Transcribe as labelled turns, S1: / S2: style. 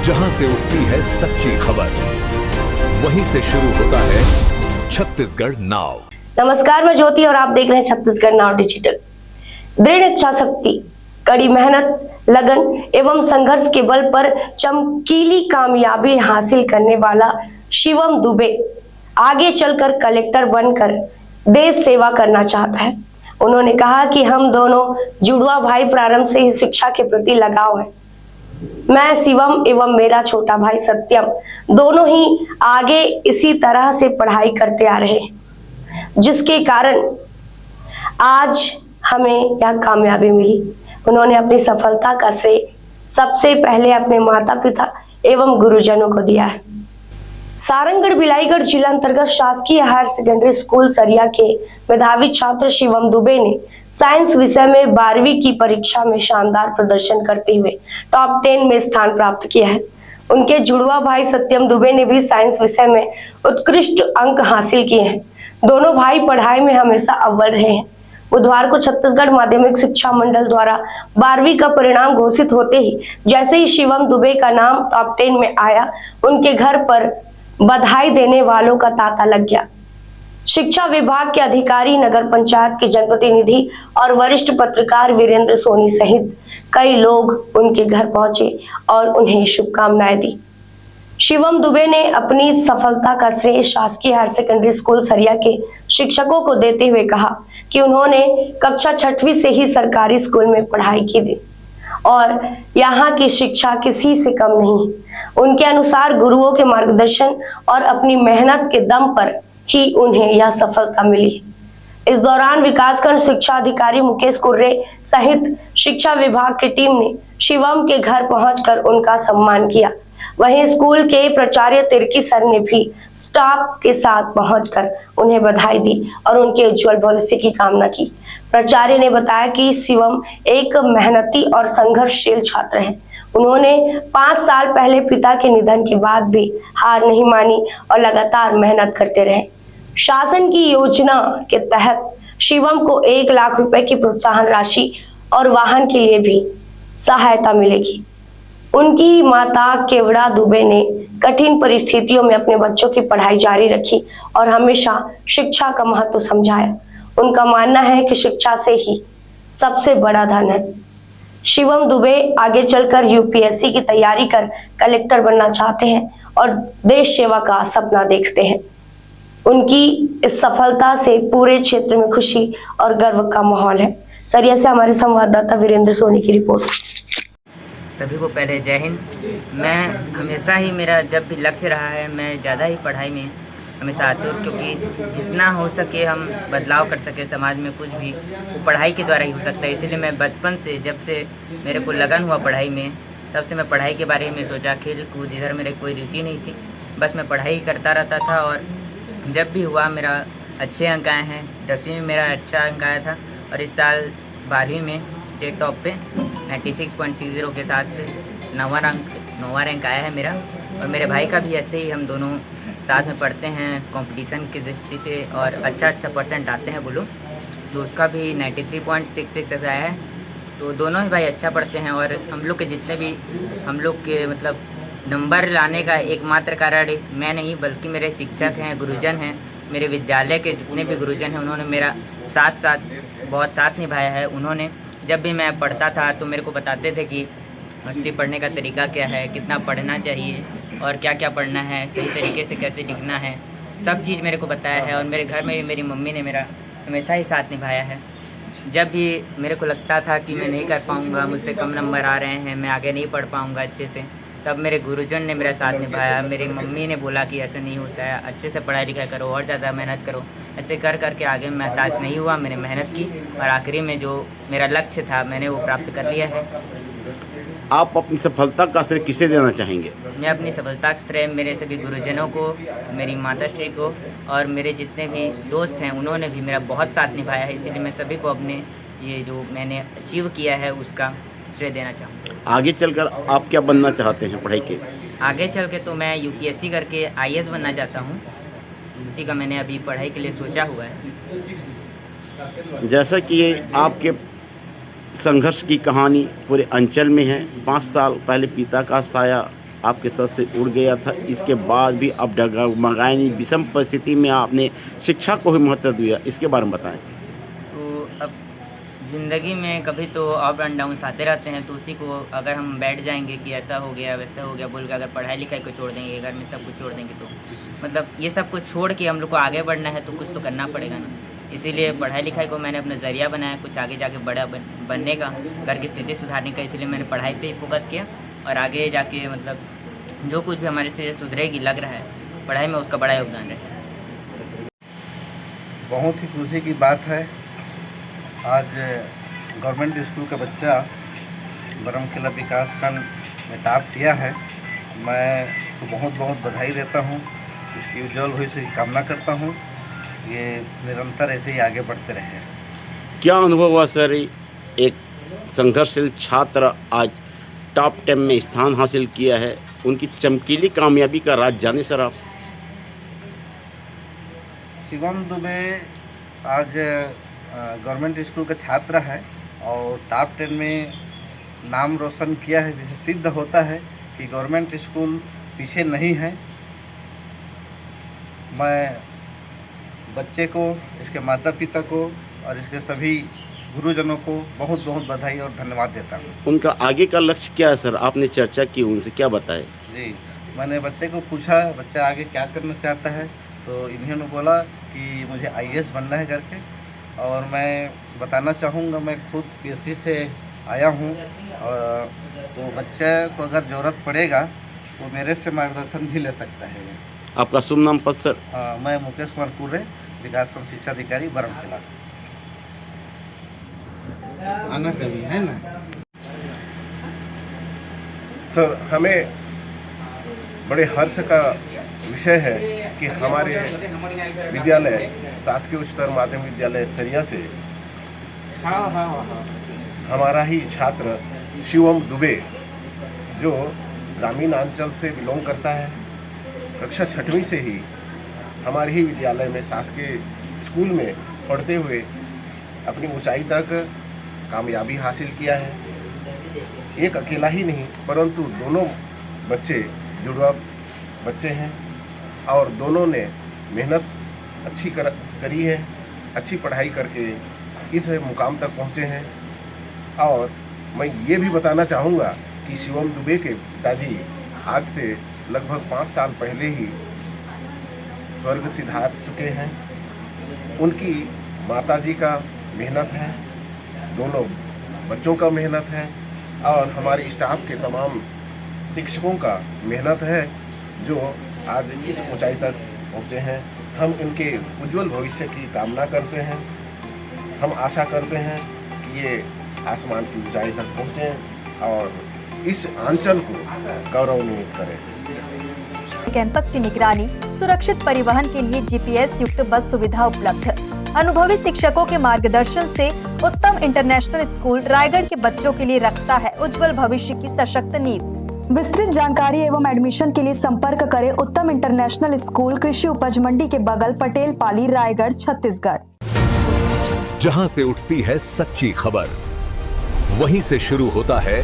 S1: जहां से उठती है सच्ची खबर, वहीं से शुरू होता है छत्तीसगढ़ नाव।
S2: नमस्कार, मैं ज्योति और आप देख रहे हैं छत्तीसगढ़ नाव डिजिटल। दृढ़ इच्छा शक्ति, कड़ी मेहनत, लगन एवं संघर्ष के बल पर चमकीली कामयाबी हासिल करने वाला शिवम दुबे आगे चलकर कलेक्टर बनकर देश सेवा करना चाहता है। उन्होंने कहा कि हम दोनों जुड़वा भाई प्रारंभ से ही शिक्षा के प्रति लगाव है। मैं शिवम एवं मेरा छोटा भाई सत्यम दोनों ही आगे इसी तरह से पढ़ाई करते आ रहे हैं, जिसके कारण आज हमें यह कामयाबी मिली। उन्होंने अपनी सफलता का श्रेय सबसे पहले अपने माता पिता एवं गुरुजनों को दिया है। सारंगढ़ बिलाईगढ़ जिला अंतर्गत शासकीय हायर सेकेंडरी स्कूल सरिया के मेधावी छात्र शिवम दुबे ने साइंस विषय में 12वीं की परीक्षा में शानदार प्रदर्शन करते हुए टॉप 10 में स्थान प्राप्त किया है। उनके जुड़वा भाई सत्यम दुबे ने भी साइंस विषय में उत्कृष्ट अंक हासिल किए हैं। दोनों भाई पढ़ाई में हमेशा अव्वल रहे हैं। बुधवार को छत्तीसगढ़ माध्यमिक शिक्षा मंडल द्वारा 12वीं का परिणाम घोषित होते ही जैसे ही शिवम दुबे का नाम टॉप 10 में आया, उनके घर पर बधाई देने वालों का तांता लग गया। शिक्षा विभाग के अधिकारी, नगर पंचायत के जनप्रतिनिधि और वरिष्ठ पत्रकार वीरेंद्र सोनी सहित कई लोग उनके घर पहुंचे और उन्हें शुभकामनाएं दी। शिवम दुबे ने अपनी सफलता का श्रेय शासकीय हायर सेकेंडरी स्कूल सरिया के शिक्षकों को देते हुए कहा कि उन्होंने कक्षा 6वीं से ही सरकारी स्कूल में पढ़ाई की थी और यहाँ की शिक्षा किसी से कम नहीं। उनके अनुसार गुरुओं के मार्गदर्शन और अपनी मेहनत के दम पर ही उन्हें यह सफलता मिली। इस दौरान विकासखंड शिक्षा अधिकारी मुकेश कुर्रे सहित शिक्षा विभाग की टीम ने शिवम के घर पहुंचकर उनका सम्मान किया। वहीं स्कूल के प्राचार्य तिर्की सर ने भी स्टाफ के साथ पहुंचकर उन्हें बधाई दी और उनके उज्जवल भविष्य की कामना की। प्राचार्य ने बताया कि शिवम एक मेहनती और संघर्षशील छात्र हैं। उन्होंने 5 साल पहले पिता के निधन के बाद भी हार नहीं मानी और लगातार मेहनत करते रहे। शासन की योजना के तहत शिवम को 1 लाख रुपए की प्रोत्साहन राशि और वाहन के लिए भी सहायता मिलेगी। उनकी माता केवड़ा दुबे ने कठिन परिस्थितियों में अपने बच्चों की पढ़ाई जारी रखी और हमेशा शिक्षा का महत्व समझाया। उनका मानना है कि शिक्षा से ही सबसे बड़ा धन है। शिवम दुबे आगे चलकर यूपीएससी की तैयारी कर कलेक्टर बनना चाहते हैं और देश सेवा का सपना देखते हैं। उनकी इस सफलता से पूरे क्षेत्र में खुशी और गर्व का माहौल है। सरिया से हमारे संवाददाता वीरेंद्र सोनी की रिपोर्ट।
S3: सभी को पहले जय हिंद। मैं हमेशा ही मेरा जब भी लक्ष्य रहा है, मैं ज़्यादा ही पढ़ाई में हमेशा आती हूँ, क्योंकि जितना हो सके हम बदलाव कर सके समाज में कुछ भी, वो पढ़ाई के द्वारा ही हो सकता है। इसीलिए मैं बचपन से, जब से मेरे को लगन हुआ पढ़ाई में, तब से मैं पढ़ाई के बारे में सोचा। खेल कूद इधर मेरे कोई रुचि नहीं थी, बस मैं पढ़ाई करता रहता था। और जब भी हुआ मेरा अच्छे अंक आए हैं। 10वीं में मेरा अच्छा अंक आया था और इस साल 12वीं में स्टेट टॉप पे 96.60 के साथ 9वां रैंक आया है मेरा। और मेरे भाई का भी ऐसे ही, हम दोनों साथ में पढ़ते हैं कंपटीशन की दृष्टि से और अच्छा परसेंट आते हैं बोलो, तो उसका भी 93.66 आया है। तो दोनों ही भाई अच्छा पढ़ते हैं और हम लोग के जितने भी हम लोग के मतलब नंबर लाने का एकमात्र कारण मैं नहीं, बल्कि मेरे शिक्षक हैं, गुरुजन हैं। मेरे विद्यालय के जितने भी गुरुजन हैं, उन्होंने मेरा बहुत साथ निभाया है। उन्होंने जब भी मैं पढ़ता था तो मेरे को बताते थे कि मस्ती पढ़ने का तरीका क्या है, कितना पढ़ना चाहिए और क्या क्या पढ़ना है, सही तरीके से कैसे लिखना है, सब चीज़ मेरे को बताया है। और मेरे घर में भी मेरी मम्मी ने मेरा हमेशा ही साथ निभाया है। जब भी मेरे को लगता था कि मैं नहीं कर पाऊँगा, मुझसे कम नंबर आ रहे हैं, मैं आगे नहीं पढ़ पाऊँगा अच्छे से, तब मेरे गुरुजन ने मेरा साथ निभाया। मेरी मम्मी ने बोला कि ऐसा नहीं होता है, अच्छे से पढ़ाई लिखाई करो और ज़्यादा मेहनत करो। ऐसे कर करके आगे मैं हताश नहीं हुआ, मैंने मेहनत की और आखिरी में जो मेरा लक्ष्य था मैंने वो प्राप्त कर लिया है।
S4: आप अपनी सफलता का श्रेय किसे देना चाहेंगे?
S3: मैं अपनी सफलता का श्रेय मेरे सभी गुरुजनों को, मेरी माताश्री को और मेरे जितने भी दोस्त हैं, उन्होंने भी मेरा बहुत साथ निभाया है। इसीलिए मैं सभी को अपने ये जो मैंने अचीव किया है उसका श्रेय देना चाहूँगा।
S4: आगे चलकर आप क्या बनना चाहते हैं पढ़ाई के?
S3: आगे चल के तो मैं यूपीएससी करके आईएएस बनना चाहता हूँ। उसी का मैंने अभी पढ़ाई के लिए सोचा हुआ है।
S4: जैसा कि ये आपके संघर्ष की कहानी पूरे अंचल में है, 5 साल पहले पिता का साया आपके सर से उड़ गया था, इसके बाद भी अब डगमगाए नहीं, विषम परिस्थिति में आपने शिक्षा को ही महत्व दिया, इसके बारे में बताएं।
S3: तो अब ज़िंदगी में कभी तो अप एंड डाउन आते रहते हैं, तो उसी को अगर हम बैठ जाएंगे कि ऐसा हो गया वैसा हो गया बोल के अगर पढ़ाई लिखाई को छोड़ देंगे, घर में सब कुछ छोड़ देंगे, तो मतलब ये सब कुछ छोड़ के हम लोग को आगे बढ़ना है तो कुछ तो करना पड़ेगा ना। इसीलिए पढ़ाई लिखाई को मैंने अपना ज़रिया बनाया कुछ आगे जाके बड़ा बनने का, घर की स्थिति सुधारने का। इसलिए मैंने पढ़ाई पे ही फोकस किया और आगे जाके मतलब जो कुछ भी हमारी स्थिति सुधरेगी लग रहा है, पढ़ाई में उसका बड़ा योगदान है।
S5: बहुत ही खुशी की बात है, आज गवर्नमेंट स्कूल का बच्चा बरमकेला विकास खंड में टॉप किया है। मैं उसको बहुत बहुत बधाई देता हूँ, इसकी उज्जवल भविष्य की कामना करता हूँ। ये निरंतर ऐसे ही आगे बढ़ते रहे।
S4: क्या अनुभव हुआ सर, एक संघर्षशील छात्र आज टॉप 10 में स्थान हासिल किया है, उनकी चमकीली कामयाबी का राज जाने सर आप।
S5: शिवम दुबे आज गवर्नमेंट स्कूल का छात्र है और टॉप 10 में नाम रोशन किया है, जिससे सिद्ध होता है कि गवर्नमेंट स्कूल पीछे नहीं है। मैं बच्चे को, इसके माता पिता को और इसके सभी गुरुजनों को बहुत बहुत बधाई और धन्यवाद देता हूँ।
S4: उनका आगे का लक्ष्य क्या है सर, आपने चर्चा की उनसे, क्या बताए?
S5: जी, मैंने बच्चे को पूछा बच्चा आगे क्या करना चाहता है, तो इन्होंने बोला कि मुझे IAS बनना है करके। और मैं बताना चाहूँगा, मैं खुद PSC से आया हूँ, और तो बच्चे को अगर ज़रूरत पड़ेगा तो मेरे से मार्गदर्शन भी ले सकता है।
S4: आपका शुभ नाम पद सर?
S5: मैं मुकेश कुमार कुर्रे, विकास शिक्षा अधिकारी बरमकेला। आना कभी है ना
S6: सर, हमें बड़े हर्ष का विषय है कि हमारे विद्यालय शासकीय उच्चतर माध्यमिक विद्यालय सरिया से हमारा ही छात्र शिवम दुबे, जो ग्रामीण अंचल से बिलोंग करता है, कक्षा 6वीं से ही हमारे ही विद्यालय में शासकीय स्कूल में पढ़ते हुए अपनी ऊंचाई तक कामयाबी हासिल किया है। एक अकेला ही नहीं, परंतु दोनों बच्चे जुड़वा बच्चे हैं और दोनों ने मेहनत अच्छी करी है, अच्छी पढ़ाई करके इस मुकाम तक पहुँचे हैं। और मैं ये भी बताना चाहूँगा कि शिवम दुबे के पिताजी आज से लगभग 5 साल पहले ही स्वर्ग सिधार चुके हैं। उनकी माताजी का मेहनत है, दोनों बच्चों का मेहनत है और हमारे स्टाफ के तमाम शिक्षकों का मेहनत है, जो आज इस ऊंचाई तक पहुँचे हैं। हम इनके उज्जवल भविष्य की कामना करते हैं। हम आशा करते हैं कि ये आसमान की ऊंचाई तक पहुँचें और इस अंचल को गौरवान्वित करें।
S7: कैंपस की निगरानी, सुरक्षित परिवहन के लिए GPS युक्त बस सुविधा उपलब्ध, अनुभवी शिक्षकों के मार्गदर्शन से उत्तम इंटरनेशनल स्कूल रायगढ़ के बच्चों के लिए रखता है उज्जवल भविष्य की सशक्त नींव। विस्तृत जानकारी एवं एडमिशन के लिए संपर्क करें उत्तम इंटरनेशनल स्कूल, कृषि उपज मंडी के बगल, पटेल पाली, रायगढ़, छत्तीसगढ़।
S1: जहां से उठती है सच्ची खबर, वहीं से शुरू होता है